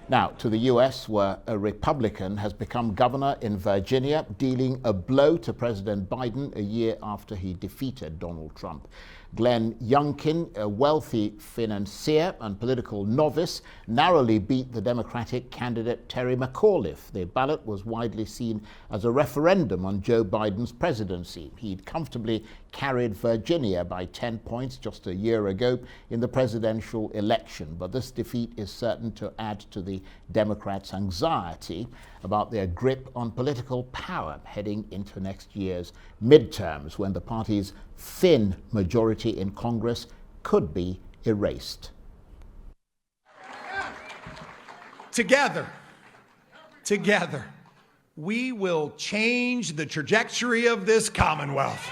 Now, to the US, where a Republican has become governor in Virginia, dealing a blow to President Biden a year after he defeated Donald Trump. Glenn Youngkin, a wealthy financier and political novice, narrowly beat the Democratic candidate Terry McAuliffe. The ballot was widely seen as a referendum on Joe Biden's presidency. He'd comfortably carried Virginia by 10 points just a year ago in the presidential election, but this defeat is certain to add to the Democrats' anxiety about their grip on political power heading into next year's midterms, when the party's thin majority in Congress could be erased. Together, we will change the trajectory of this Commonwealth.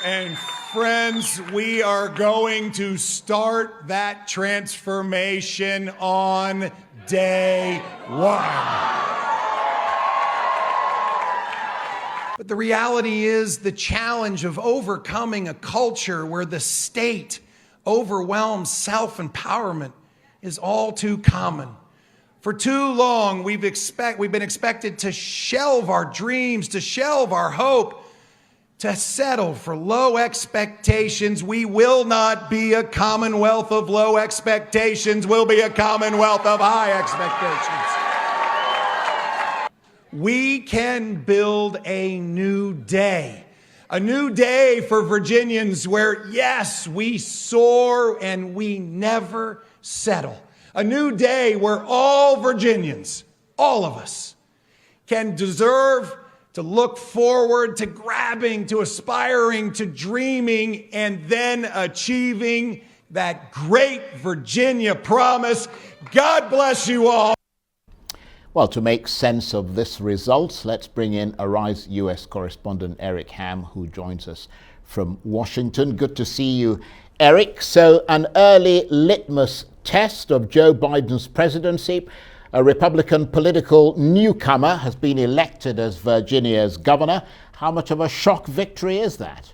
And friends, we are going to start that transformation on day one. But the reality is the challenge of overcoming a culture where the state overwhelms self-empowerment is all too common. For too long, we've been expected to shelve our dreams, to shelve our hope, to settle for low expectations. We will not be a commonwealth of low expectations. We'll be a commonwealth of high expectations. We can build a new day for Virginians where, yes, we soar and we never settle. A new day where all Virginians, all of us, can deserve to look forward to grabbing, to aspiring, to dreaming, and then achieving that great Virginia promise. God bless you all. Well, to make sense of this result, let's bring in Arise US Correspondent Eric Ham, who joins us from Washington. Good to see you, Eric. So, an early litmus test of Joe Biden's presidency. A Republican political newcomer has been elected as Virginia's governor. How much of a shock victory is that?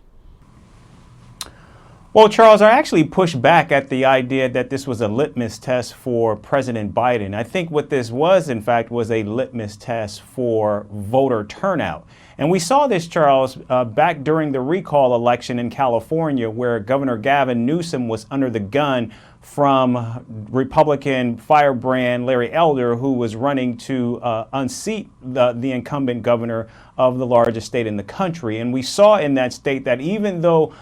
Well, Charles, I actually pushed back at the idea that this was a litmus test for President Biden. I think what this was, in fact, was a litmus test for voter turnout. And we saw this, Charles, back during the recall election in California, where Governor Gavin Newsom was under the gun from Republican firebrand Larry Elder, who was running to unseat the incumbent governor of the largest state in the country. And we saw in that state that even though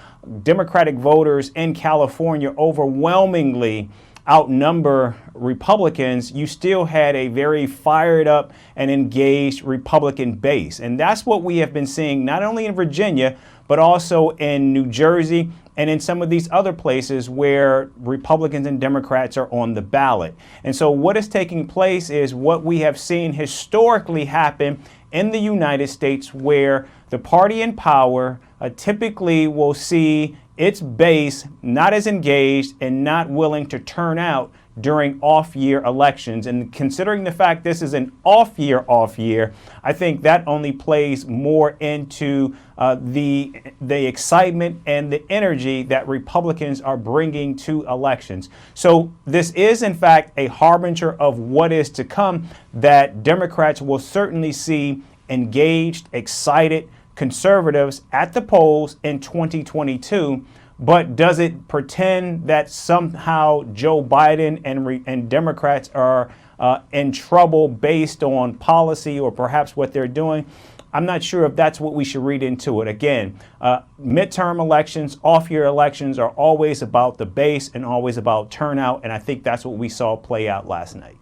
Democratic voters in California overwhelmingly outnumber Republicans, you still had a very fired up and engaged Republican base. And that's what we have been seeing not only in Virginia, but also in New Jersey and in some of these other places where Republicans and Democrats are on the ballot. And so what is taking place is what we have seen historically happen in the United States, where the party in power typically will see its base not as engaged and not willing to turn out during off-year elections. And considering the fact this is an off-year, I think that only plays more into the excitement and the energy that Republicans are bringing to elections. So this is, in fact, a harbinger of what is to come, that Democrats will certainly see engaged, excited conservatives at the polls in 2022. But does it pretend that somehow Joe Biden and Democrats are in trouble based on policy or perhaps what they're doing? I'm not sure if that's what we should read into it. Again, midterm elections, off-year elections are always about the base and always about turnout. And I think that's what we saw play out last night.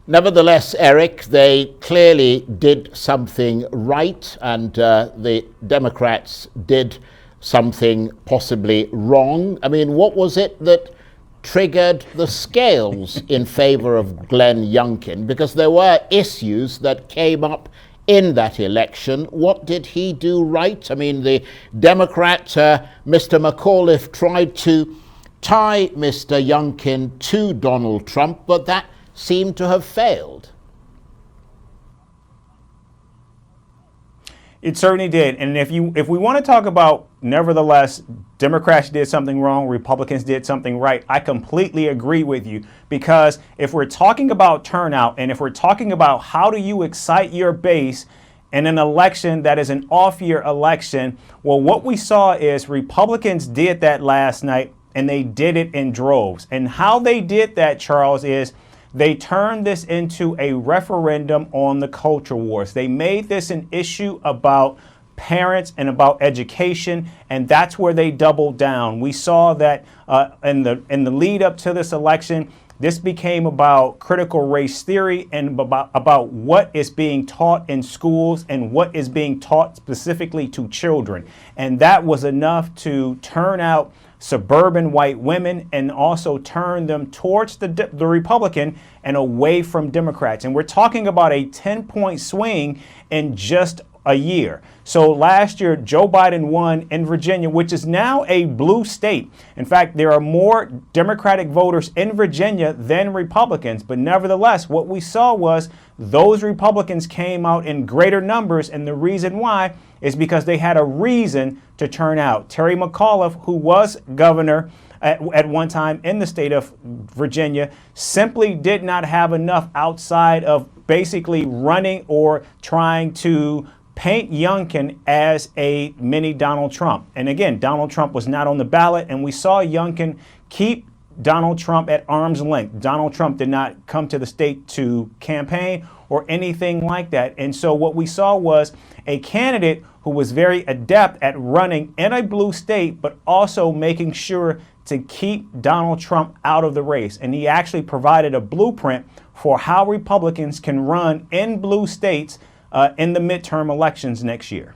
Nevertheless, Eric, they clearly did something right, and the Democrats did something possibly wrong. I mean, what was it that triggered the scales in favor of Glenn Youngkin? Because there were issues that came up in that election. What did he do right? I mean, the Democrat, Mr. McAuliffe, tried to tie Mr. Youngkin to Donald Trump, but that seemed to have failed. It certainly did. And if we want to talk about nevertheless, Democrats did something wrong, Republicans did something right. I completely agree with you, because if we're talking about turnout and if we're talking about how do you excite your base in an election that is an off-year election, well, what we saw is Republicans did that last night, and they did it in droves. And how they did that, Charles, is they turned this into a referendum on the culture wars. They made this an issue about parents and about education, and that's where they doubled down. We saw that in the lead up to this election, this became about critical race theory and about what is being taught in schools and what is being taught specifically to children. And that was enough to turn out suburban white women and also turn them towards the Republican and away from Democrats. And we're talking about a 10-point swing in just a year. So last year, Joe Biden won in Virginia, which is now a blue state. In fact, there are more Democratic voters in Virginia than Republicans. But nevertheless, what we saw was those Republicans came out in greater numbers. And the reason why is because they had a reason to turn out. Terry McAuliffe, who was governor at one time in the state of Virginia, simply did not have enough outside of basically running or trying to paint Youngkin as a mini Donald Trump. And again, Donald Trump was not on the ballot, and we saw Youngkin keep Donald Trump at arm's length. Donald Trump did not come to the state to campaign or anything like that. And so what we saw was a candidate who was very adept at running in a blue state, but also making sure to keep Donald Trump out of the race. And he actually provided a blueprint for how Republicans can run in blue states in the midterm elections next year.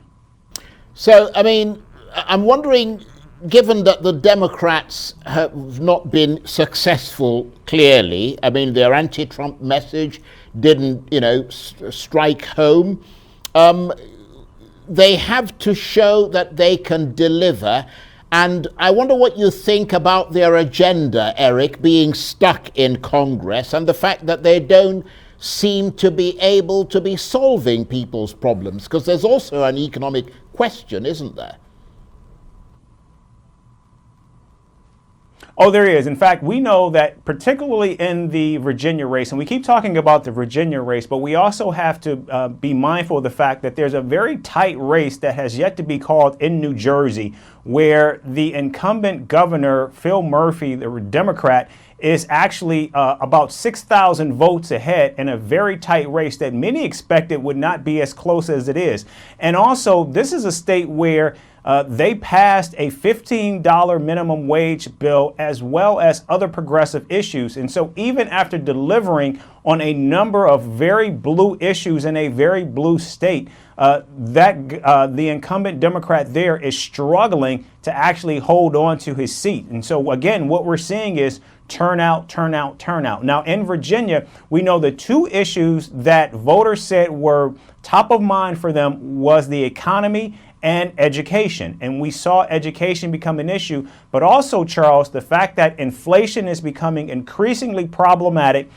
So, I mean, I'm wondering, given that the Democrats have not been successful, clearly, I mean, their anti-Trump message didn't, strike home. They have to show that they can deliver. And I wonder what you think about their agenda, Eric, being stuck in Congress and the fact that they don't seem to be able to be solving people's problems, because there's also an economic question, isn't there? Oh, there is. In fact, we know that particularly in the Virginia race, and we keep talking about the Virginia race, but we also have to be mindful of the fact that there's a very tight race that has yet to be called in New Jersey, where the incumbent governor, Phil Murphy, the Democrat, is actually about 6,000 votes ahead in a very tight race that many expected would not be as close as it is. And also, this is a state where they passed a $15 minimum wage bill as well as other progressive issues. And so even after delivering on a number of very blue issues in a very blue state, the incumbent Democrat there is struggling to actually hold on to his seat. And so, again, what we're seeing is turnout, turnout, turnout. Now, in Virginia, we know the two issues that voters said were top of mind for them was the economy and education. And we saw education become an issue, but also, Charles, the fact that inflation is becoming increasingly problematic.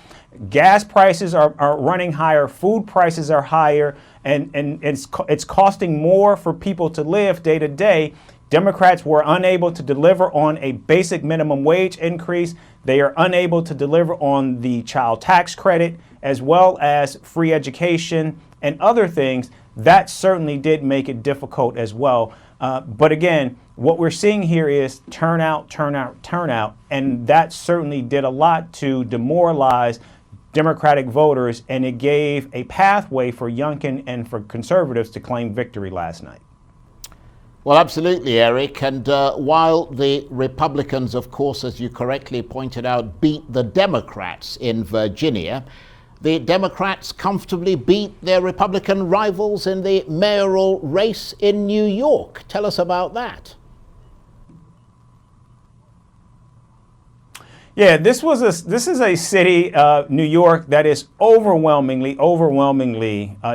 Gas prices are running higher, food prices are higher, and it's costing more for people to live day to day. Democrats were unable to deliver on a basic minimum wage increase. They are unable to deliver on the child tax credit, as well as free education and other things. That certainly did make it difficult as well. But again, what we're seeing here is turnout, turnout, turnout. And that certainly did a lot to demoralize Democratic voters, and it gave a pathway for Youngkin and for conservatives to claim victory last night. Well, absolutely, Eric. And while the Republicans, of course, as you correctly pointed out, beat the Democrats in Virginia, the Democrats comfortably beat their Republican rivals in the mayoral race in New York. Tell us about that. Yeah, this is a city, New York, that is overwhelmingly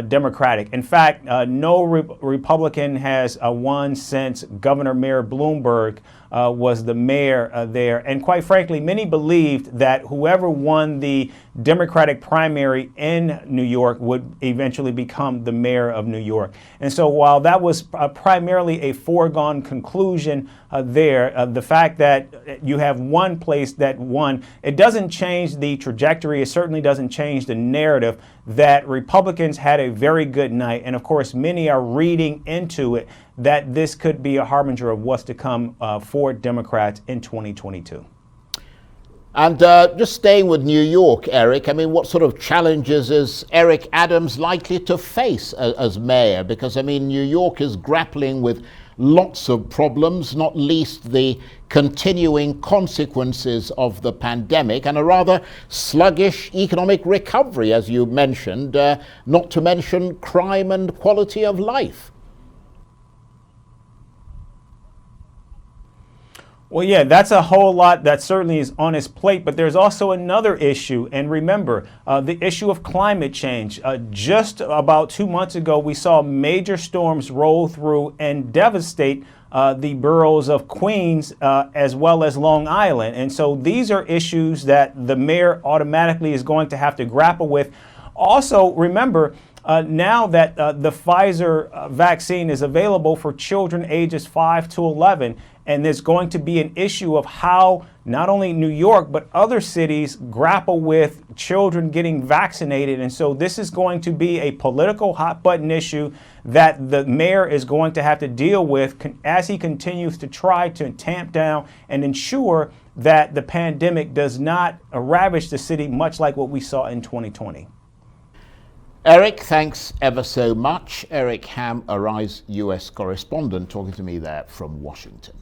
Democratic. In fact, no Republican has won since Governor Mayor Bloomberg was the mayor there. And quite frankly, many believed that whoever won the Democratic primary in New York would eventually become the mayor of New York. And so while that was primarily a foregone conclusion the fact that you have one place that won, it doesn't change the trajectory. It certainly doesn't change the narrative that Republicans had a very good night. And of course, many are reading into it that this could be a harbinger of what's to come for Democrats in 2022. And just staying with New York, Eric, I mean, what sort of challenges is Eric Adams likely to face as mayor? Because, I mean, New York is grappling with lots of problems, not least the continuing consequences of the pandemic and a rather sluggish economic recovery, as you mentioned, not to mention crime and quality of life. Well, yeah, that's a whole lot that certainly is on his plate, but there's also another issue. And remember, the issue of climate change. Just about 2 months ago, we saw major storms roll through and devastate the boroughs of Queens as well as Long Island. And so these are issues that the mayor automatically is going to have to grapple with. Also, remember, now that the Pfizer vaccine is available for children ages 5 to 11, and there's going to be an issue of how not only New York, but other cities grapple with children getting vaccinated. And so this is going to be a political hot button issue that the mayor is going to have to deal with as he continues to try to tamp down and ensure that the pandemic does not ravage the city, much like what we saw in 2020. Eric, thanks ever so much. Eric Ham, Arise US correspondent, talking to me there from Washington.